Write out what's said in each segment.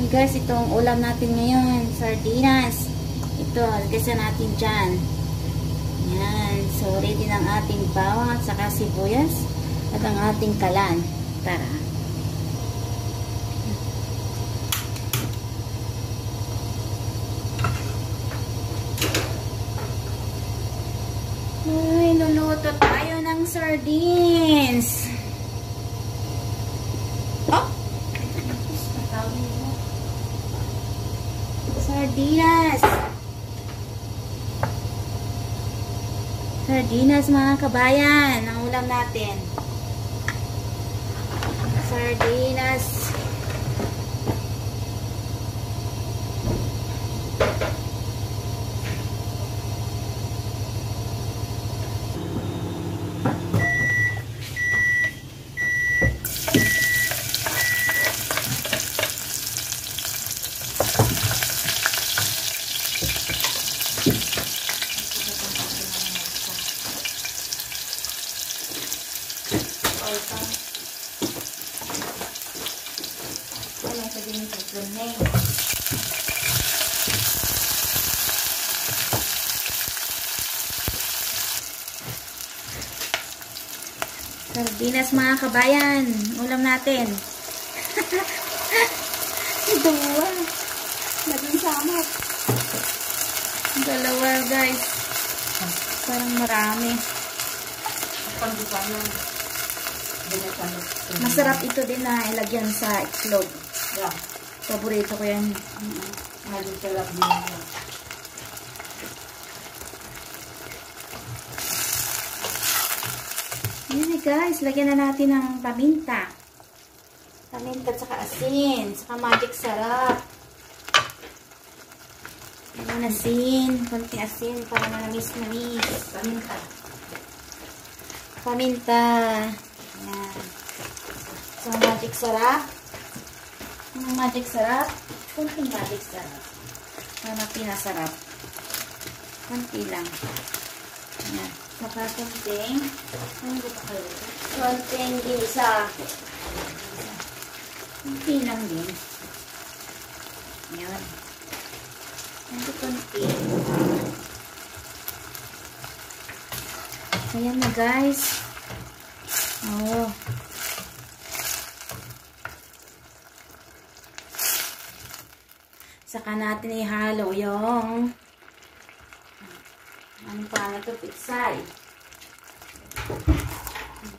Guys, itong ulam natin ngayon, sardinas. Ito, lagyan natin dyan. Yan. So, ready ng ating bawang at saka sibuyas at ang ating kalan. Tara. Ay, luluto tayo ng sardines. Sardinas. Sardinas mga kabayan. Ang ulam natin. Sardinas. Sardinas mga kabayan, ulam natin. Dalawa. Naging sama. Dalawa guys. Parang marami. Masarap ito din na ilagyan sa itlog. Paborito ko yan. Masarap din. Yan guys, lagyan na natin ng paminta. Paminta at saka asin. Saka magic sarap. Ayan, asin. Konting asin para manamis-namis. Paminta. Paminta. Ayan. So, magic sarap. Magic sarap. Konting magic sarap. Para pinasarap. Konti lang. Ayan. Saka konting gisa. Konti lang din. Ayan. Konti. Ayan na guys. Oh. Saka natin ihalo yung ano pa na ito, pitsay.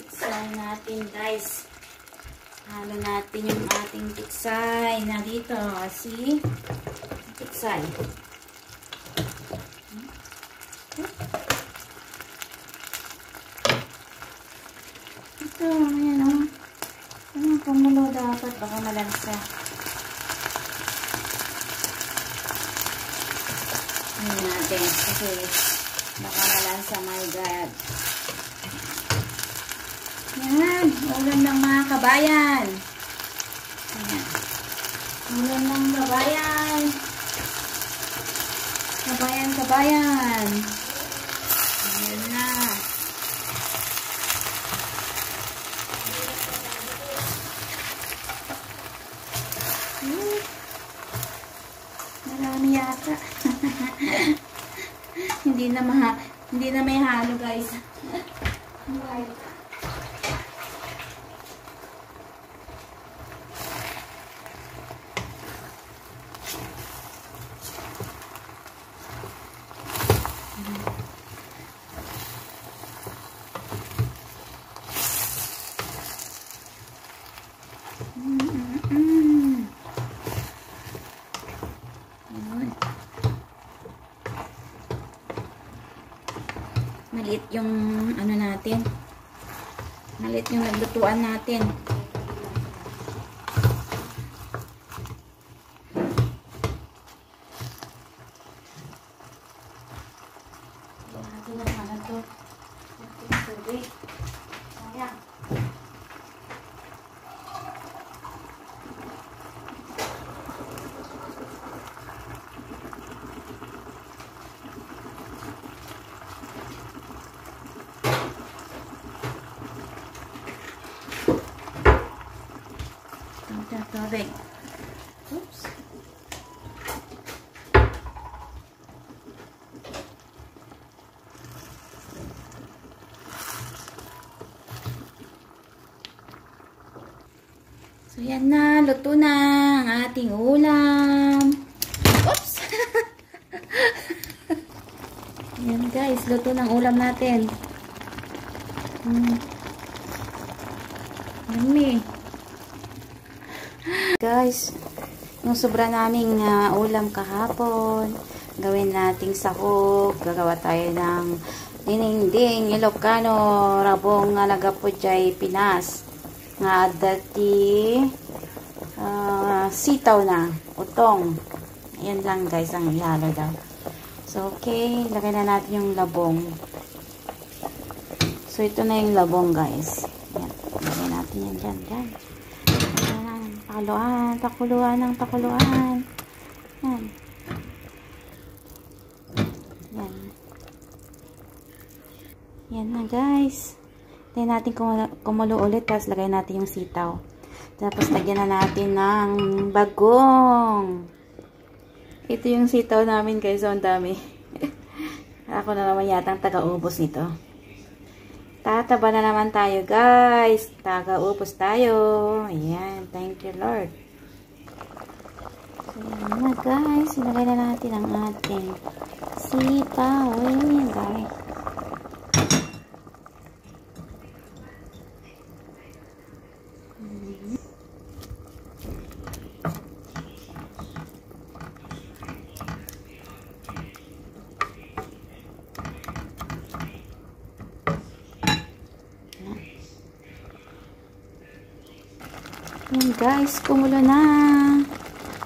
Pitsay natin guys. Halo natin yung ating pitsay na dito. See? Pitsay. Ito, ayan o. Ano, pamulo dapat. Baka malansa. Ayan natin. Kasi baka malansa, my God. Yan. Ulam ng mga kabayan. Ayan. Ulam ng kabayan. Kabayan. Ayan na. Marami yata. Hindi na may halo guys. Maliit yung ano natin. Maliit yung naglutuan natin. tubig. Oops. So, yan na. Luto na ang ating ulam. Oops! Yan guys. Luto ng ulam natin. Yummy. Guys, yung sobra naming ulam kahapon, gawin nating sahog. Gagawa tayo ng dinding Ilocano, rabong nagapudjay Pinas. Nga dati sitaw na, utong. Ayan lang guys ang ihalo daw. So, okay. Lagay na natin yung labong. So, ito na yung labong guys. Ayan. Lagay natin yan dyan. Ayan. Pakuluan. Pakuluan ng pakuluan. Ayan. Ayan. Ayan na guys. Lagay natin kumulo ulit. Tapos lagay natin yung sitaw. Tapos lagyan na natin ng bagong. Ito yung sitaw namin guys. So, ang dami. Ako na naman yata ang taga-ubos nito. Tataba na naman tayo guys. Taga-ubos tayo. Ayan. Thank you Lord. So, ayan na guys. Ilagay na natin ang ating sitaw. Ayan guys. Ayan guys, kumulo na.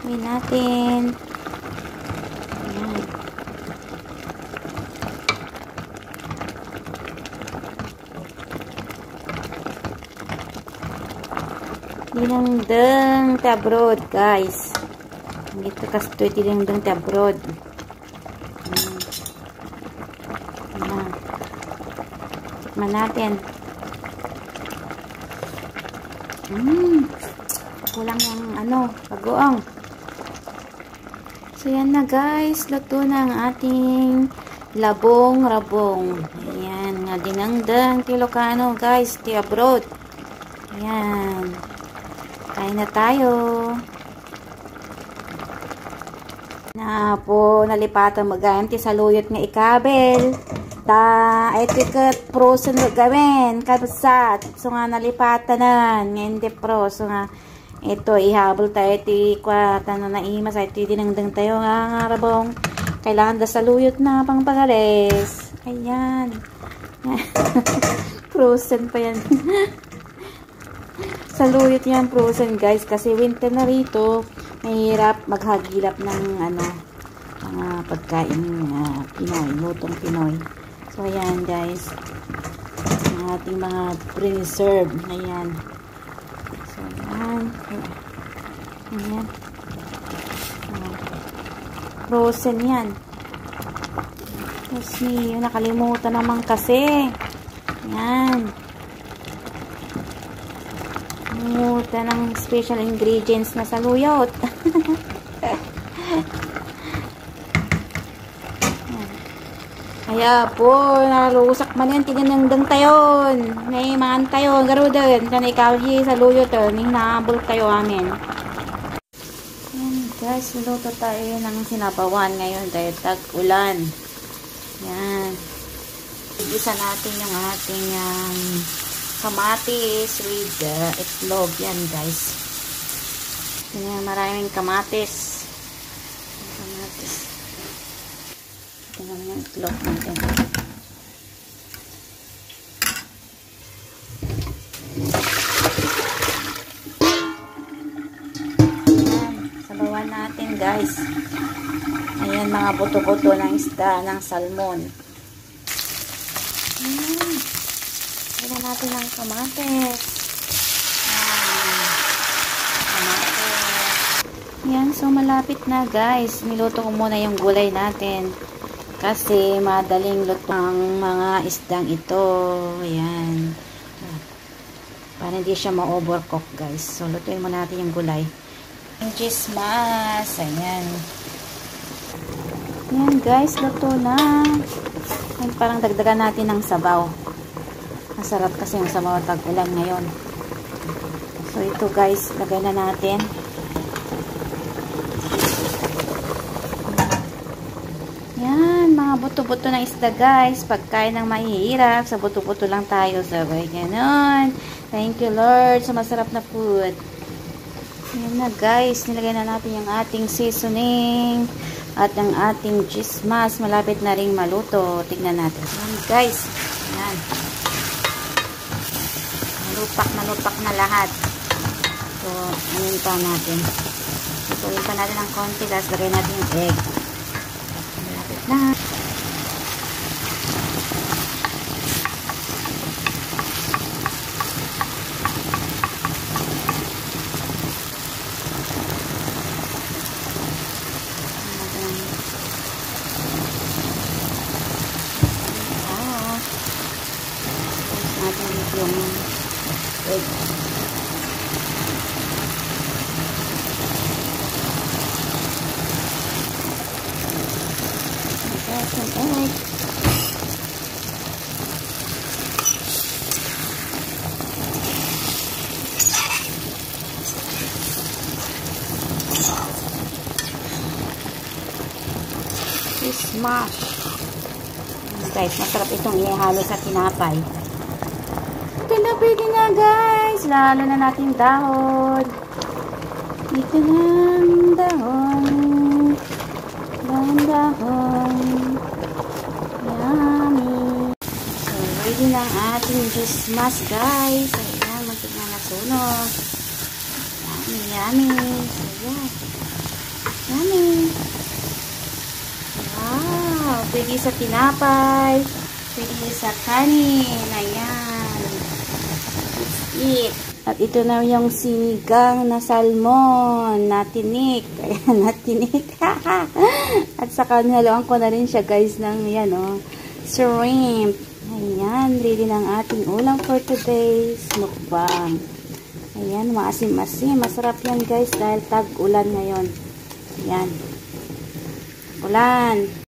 Gawin natin. Ayan. Dinengdeng tabrod guys. Dito kasi ito dinengdeng tabrod. Ayan. Tikman natin. Kulang yung bagoong. So, yan na guys. Luto na ang ating labong-rabong. Ayan. Nga dinengdeng Ilocano guys. Ti abroad. Ayan. Kain na tayo. Na po nalipatan magayam ti saluyot nga ikabel. Ito ikat prosen gawin. Kabsat. So nga nalipatanan. Ngayon di pro. So nga ito, ihabol tayo, iti kwa, tano na imas, ito dinengdeng tayo nga rabong. Kailangan da saluyot na pang pagares. Ayan. Frozen pa yan. Saluyot yan, frozen guys. Kasi winter na rito, mahirap maghagilap ng mga pagkain Pinoy, lutong Pinoy. So, ayan guys. Ang ating mga preserve. Ayan. So, ayan. Ayan. Frozen yan. Kasi, nakalimutan naman kasi. Ayan. Nakalimutan ng special ingredients na saluyot. Kaya po, nalusak man yan, tinanangdang tayon. May maan tayo, garudan. Kan ikaw sa luyo to, may naabol tayo amin. Yan guys, luto tayo ng sinabawan ngayon dahil tag-ulan. Yan. Igisa natin yung ating kamatis with itlog. Yan guys. Yan, maraming kamatis. Kamatis. Tingnan yung itlog natin. Ayan, sabawan natin guys. Ayan, mga buto-buto ng isda ng salmon. Ayan. Tingnan natin ang kamatis. Ayan, so malapit na guys. Niluto ko muna yung gulay natin. Kasi madaling luto ang mga isdang ito. Ayan. para hindi siya ma-overcook, guys. So, lutuin mo natin yung gulay. Yung chismas. Ayan. Ayan, guys. Luto na. Ayan, parang dagdagan natin ng sabaw. Masarap kasi yung sabaw tag-ulan ngayon. So, ito, guys. Lagay na natin. Yan, mga buto-buto ng isda, guys. Pagkain ng mahihirap, sa buto-buto lang tayo. Sabay ganon. Thank you, Lord, sa masarap na food. Yan na, guys. Nilagay na natin yung ating seasoning at ang ating chismas. Malapit na ring maluto. Tignan natin. Yan, guys. Yan. Malupak na lahat. So, anin pa natin. Ituloy pa natin ng konti. Tapos lagay natin yung egg. Na. Natin yung egg. Some egg. Smash. Guys, masarap itong ihalo sa tinapay. Tinapay din na, guys. Lalo na natin dahon. Dito lang dahon. Dahon. Yummy. So, ready na ang ating chismas, guys. Ayan, muntik na nasunog. Yummy. So, yan. Yummy. Wow. Pwede sa tinapay. Pwede sa kanin. Ayan. Let's eat. At ito na yung sinigang na salmon na tinik. Ayan, na tinik. At saka nihaluan ko na rin siya, guys, ng yan, shrimp. Ayan, ready ng ating ulam for today's mukbang. Ayan, maasim-asim. Masarap yan, guys, dahil tag-ulan ngayon. Ayan. Ulan.